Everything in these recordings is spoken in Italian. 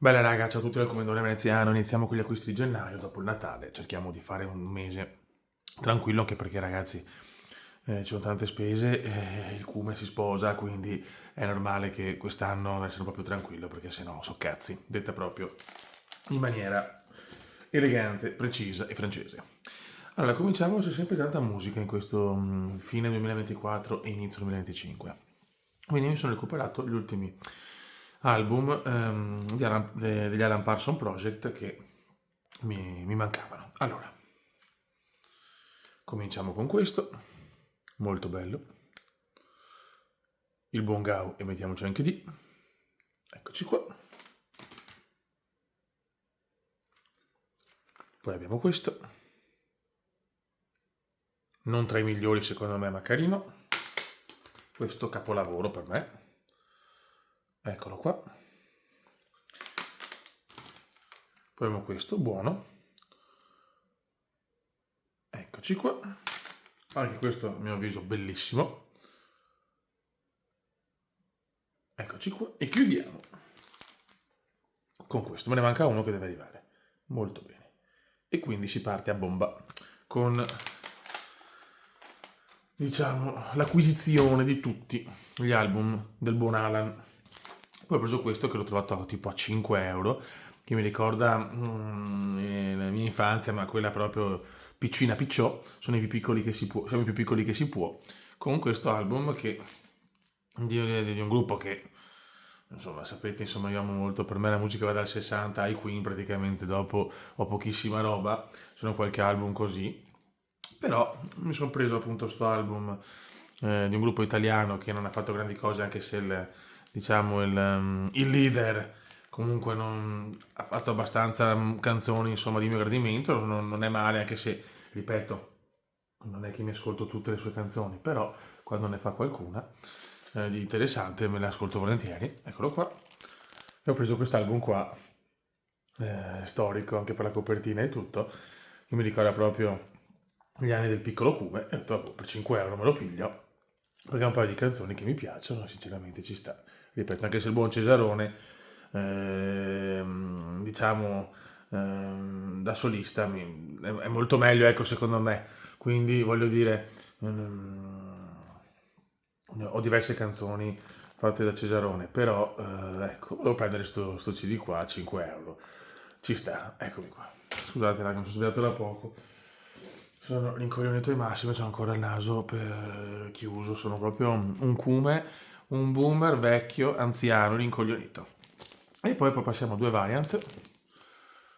Bella raga, ciao a tutti dal Commendone Veneziano, iniziamo con gli acquisti di gennaio, dopo il Natale, cerchiamo di fare un mese tranquillo anche perché ragazzi ci sono tante spese, il cume si sposa, quindi è normale che quest'anno deve essere un po' più tranquillo perché sennò so cazzi, detta proprio in maniera elegante, precisa e francese. Allora, cominciamo, c'è sempre tanta musica in questo fine 2024 e inizio 2025. Quindi mi sono recuperato gli ultimi album degli Alan Parsons Project che mi mancavano. Allora, cominciamo con questo, molto bello, il buon Gau e mettiamoci anche di. Eccoci qua. Poi abbiamo questo, non tra i migliori secondo me, ma carino. Questo capolavoro per me. Eccolo qua. Poi abbiamo questo, buono. Eccoci qua. Anche questo, a mio avviso, bellissimo. Eccoci qua. E chiudiamo con questo. Me ne manca uno che deve arrivare. Molto bene. E quindi si parte a bomba con, diciamo, l'acquisizione di tutti gli album del buon Alan. Poi ho preso questo che l'ho trovato tipo a 5 euro, che mi ricorda la mia infanzia, ma quella proprio piccina picciò, sono i più piccoli che si può, siamo i più piccoli che si può, con questo album che, di un gruppo che, insomma, sapete, insomma, io amo molto, per me la musica va dal 60 ai Queen, praticamente dopo ho pochissima roba, sono qualche album così, però mi sono preso appunto sto album di un gruppo italiano che non ha fatto grandi cose, anche se diciamo, il leader comunque ha fatto abbastanza canzoni insomma di mio gradimento, non è male, anche se, ripeto, non è che mi ascolto tutte le sue canzoni, però quando ne fa qualcuna di interessante me la ascolto volentieri. Eccolo qua. E ho preso quest'album qua, storico anche per la copertina e tutto, che mi ricorda proprio gli anni del piccolo Cume, e ho detto, "Vabbè, per 5 euro me lo piglio, perché è un paio di canzoni che mi piacciono, sinceramente ci sta. Ripeto, anche se il buon Cesarone, diciamo, da solista è molto meglio, ecco, secondo me. Quindi voglio dire, ho diverse canzoni fatte da Cesarone, però ecco, volevo prendere sto CD qua a 5 euro. Ci sta, eccomi qua. Scusate, raga, mi sono svegliato da poco. Sono rincoglionito ai massimi, c'ho ancora il naso chiuso, sono proprio un cume, un boomer vecchio, anziano, rincoglionito. E poi passiamo a due variant.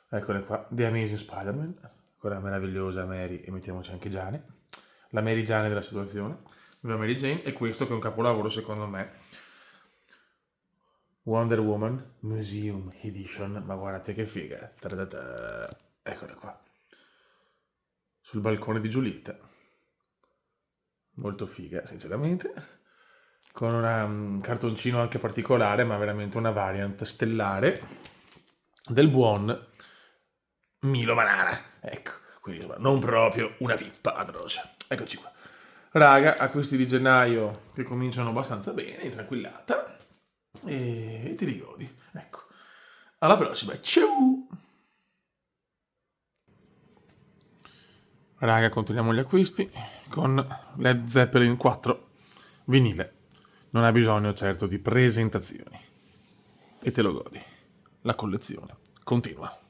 Eccole qua, The Amazing Spider-Man, quella meravigliosa Mary, e mettiamoci anche Jane, la Mary Jane della situazione, la Mary Jane, e questo che è un capolavoro secondo me, Wonder Woman Museum Edition, ma guardate che figa, ta-da-da-da. Eccola qua, sul balcone di Giulietta, molto figa sinceramente, con un cartoncino anche particolare, ma veramente una variant stellare, del buon Milo Manara, ecco, quindi insomma, non proprio una pippa atroce. Eccoci qua. Raga, acquisti di gennaio che cominciano abbastanza bene, in tranquillata, e ti rigodi. Ecco, alla prossima, ciao! Raga, continuiamo gli acquisti con Led Zeppelin 4 vinile. Non ha bisogno certo di presentazioni. E te lo godi. La collezione continua.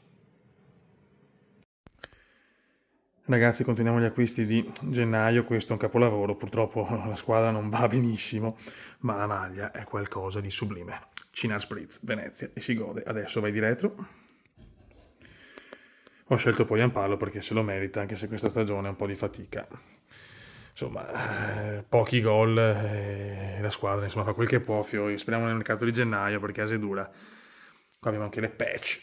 Ragazzi, continuiamo gli acquisti di gennaio, questo è un capolavoro, purtroppo la squadra non va benissimo, ma la maglia è qualcosa di sublime. Cina Spritz, Venezia, e si gode. Adesso vai di retro. Ho scelto poi Ampallo perché se lo merita, anche se questa stagione è un po' di fatica. Insomma, pochi gol, la squadra insomma fa quel che può. Speriamo nel mercato di gennaio perché Ase è dura. Qua abbiamo anche le patch.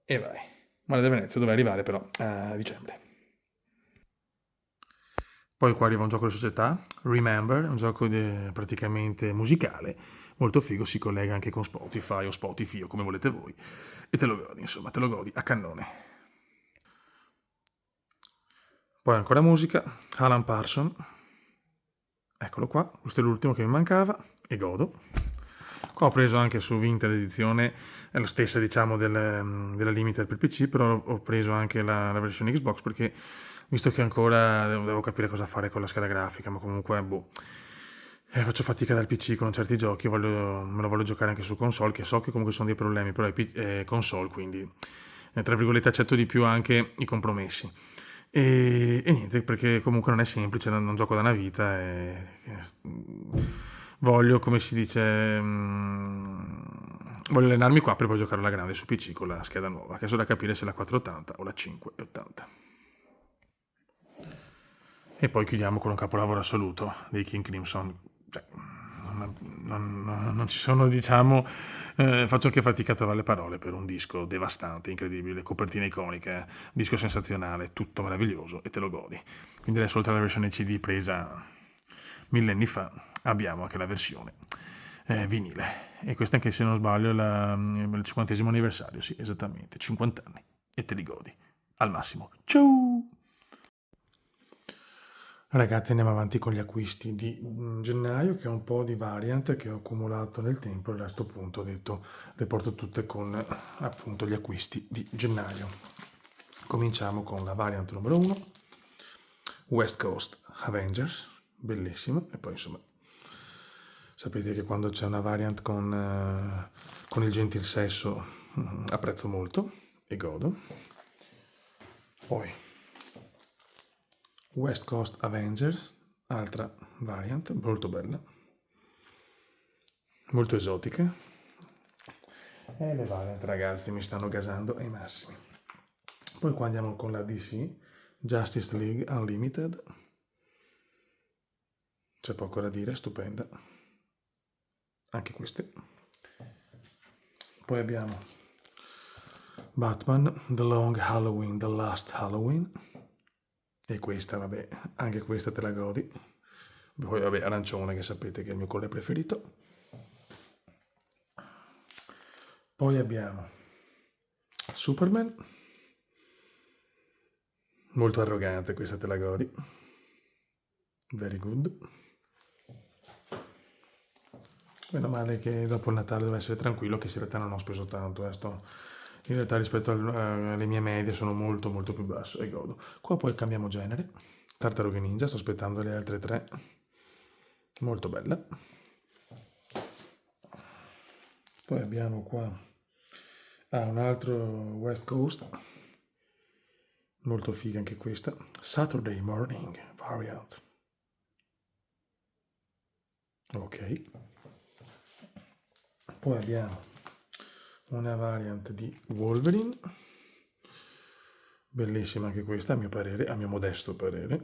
E vai. Male da Venezia dove arrivare però a dicembre. Poi qua arriva un gioco di società, Remember, un gioco praticamente musicale, molto figo, si collega anche con Spotify o Spotify o come volete voi, e te lo godi, insomma, te lo godi a cannone. Poi ancora musica, Alan Parsons, eccolo qua, questo è l'ultimo che mi mancava, e godo. Qua ho preso anche su Vinted edizione, è la stessa diciamo della Limited per PC, però ho preso anche la versione Xbox perché visto che ancora devo capire cosa fare con la scheda grafica, ma comunque boh, faccio fatica dal PC con certi giochi, me lo voglio giocare anche su console, che so che comunque sono dei problemi, però è console, quindi tra virgolette accetto di più anche i compromessi. E niente, perché comunque non è semplice, non gioco da una vita e voglio, come si dice, voglio allenarmi qua per poi giocare alla grande su PC con la scheda nuova, che è solo da capire se la 480 o la 580. E poi chiudiamo con un capolavoro assoluto dei King Crimson. Cioè, non ci sono, diciamo, faccio anche fatica a trovare le parole per un disco devastante, incredibile, copertina iconica, disco sensazionale, tutto meraviglioso e te lo godi. Quindi adesso oltre alla versione CD presa millenni fa, abbiamo anche la versione vinile. E questo anche se non sbaglio è il 50° anniversario, sì, esattamente, 50 anni. E te li godi al massimo. Ciao! Ragazzi, andiamo avanti con gli acquisti di gennaio, che ho un po' di variant che ho accumulato nel tempo e a questo punto ho detto le porto tutte con appunto gli acquisti di gennaio. Cominciamo con la variant numero 1, West Coast Avengers, bellissima, e poi insomma sapete che quando c'è una variant con il gentil sesso apprezzo molto e godo. Poi West Coast Avengers, altra variant, molto bella, molto esotica. E le variant, ragazzi, mi stanno gasando ai massimi. Poi qua andiamo con la DC, Justice League Unlimited. C'è poco da dire, stupenda. Anche queste. Poi abbiamo Batman, The Long Halloween, The Last Halloween. E questa, vabbè, anche questa te la godi. Poi, vabbè, arancione, che sapete che è il mio colore preferito. Poi abbiamo Superman. Molto arrogante, questa te la godi. Very good. Meno male che dopo il Natale deve essere tranquillo, che in realtà non ho speso tanto. In realtà rispetto alle mie medie sono molto molto più basso e godo. Qua poi cambiamo genere. Tartarughe Ninja, sto aspettando le altre tre. Molto bella. Poi abbiamo qua un altro West Coast. Molto figa anche questa. Saturday Morning Variant. Ok. Poi abbiamo una variant di Wolverine. Bellissima anche questa, a mio parere, a mio modesto parere.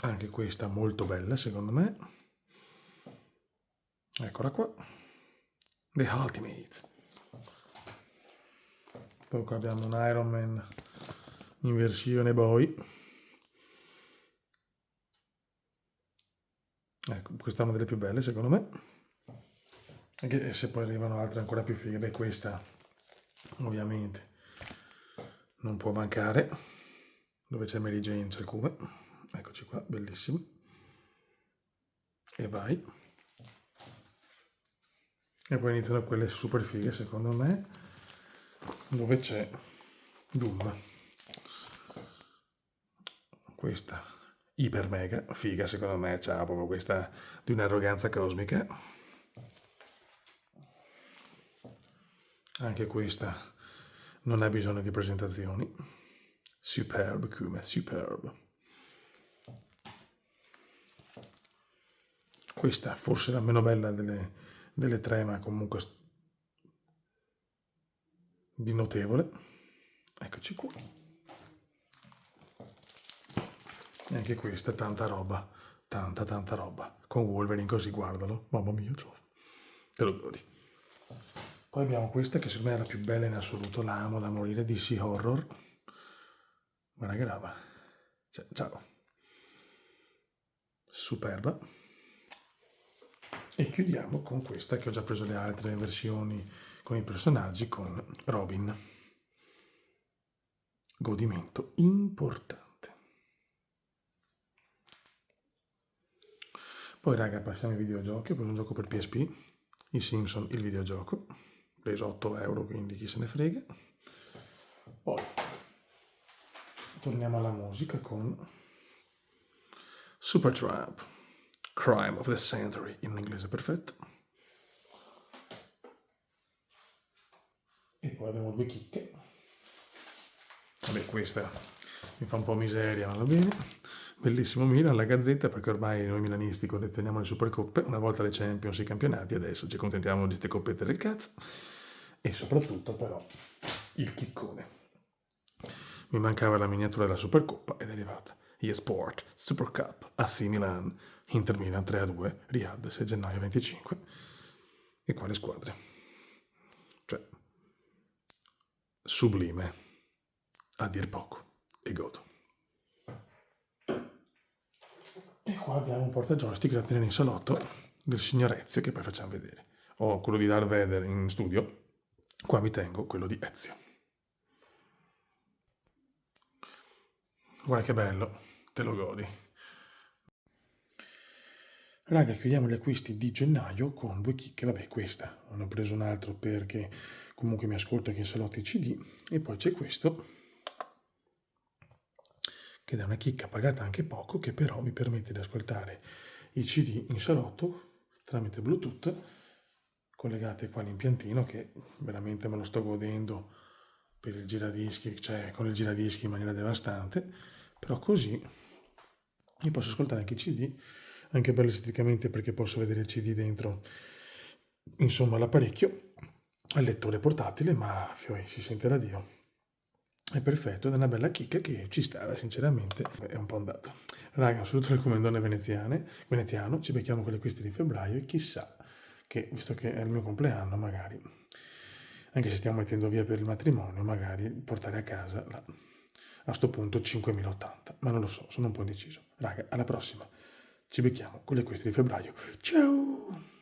Anche questa molto bella, secondo me. Eccola qua. The Ultimate. Poi qua abbiamo un Iron Man in versione boy. Ecco, questa è una delle più belle, secondo me. Anche se poi arrivano altre ancora più fighe. Beh, questa, ovviamente, non può mancare. Dove c'è Mary Jane c'è il cume. Eccoci qua, bellissimo. E vai. E poi iniziano quelle super fighe, secondo me, dove c'è Doom. Questa iper mega figa, secondo me, c'ha proprio questa di un'arroganza cosmica. Anche questa non ha bisogno di presentazioni. Superb, come superb. Questa forse la meno bella delle tre, ma comunque di notevole. Eccoci qua. E anche questa, tanta roba, tanta roba. Con Wolverine così, guardalo. Mamma mia, te lo godi. Poi abbiamo questa che secondo me è la più bella in assoluto, la amo da morire, DC Horror. Guarda che roba. Ciao. Superba. E chiudiamo con questa che ho già preso le altre versioni con i personaggi, con Robin. Godimento importante. Poi raga, passiamo ai videogiochi. Ho preso un gioco per PSP, i Simpson, il videogioco, preso 8 euro, quindi chi se ne frega. Poi torniamo alla musica con Supertramp, Crime of the Century, in inglese perfetto. E poi abbiamo due chicche. Vabbè, questa mi fa un po' miseria, ma va bene. Bellissimo Milan, la Gazzetta, perché ormai noi milanisti collezioniamo le Supercoppe, una volta le Champions, i campionati, adesso ci accontentiamo di ste coppette del cazzo. E soprattutto però il chiccone. Mi mancava la miniatura della Supercoppa ed è arrivata. eSport Super Cup AC Milan, Inter Milan 3-2, Riyadh 6 gennaio 25. E quale squadre? Cioè, sublime, a dir poco, e godo. E qua abbiamo un portajoystick da tenere in salotto del signor Ezio, che poi facciamo vedere. Ho quello di Darth Vader in studio, qua mi tengo quello di Ezio. Guarda che bello, te lo godi. Raga, chiudiamo gli acquisti di gennaio con due chicche. Vabbè, questa, ne ho preso un altro perché comunque mi ascolto anche in salotto i CD. E poi c'è questo, che è una chicca pagata anche poco, che però mi permette di ascoltare i CD in salotto tramite Bluetooth, collegate qua all'impiantino, che veramente me lo sto godendo per il giradischi, cioè con il giradischi in maniera devastante, però così mi posso ascoltare anche i CD, anche bello esteticamente perché posso vedere il CD dentro, insomma, l'apparecchio, al lettore portatile, ma si sente da Dio. È perfetto ed è una bella chicca che ci stava, sinceramente, è un po' andato. Raga, un saluto dal comandone veneziano, ci becchiamo con le acquisti di febbraio e chissà che, visto che è il mio compleanno, magari, anche se stiamo mettendo via per il matrimonio, magari portare a casa, a sto punto, 5080, ma non lo so, sono un po' indeciso. Raga, alla prossima, ci becchiamo con le acquisti di febbraio. Ciao!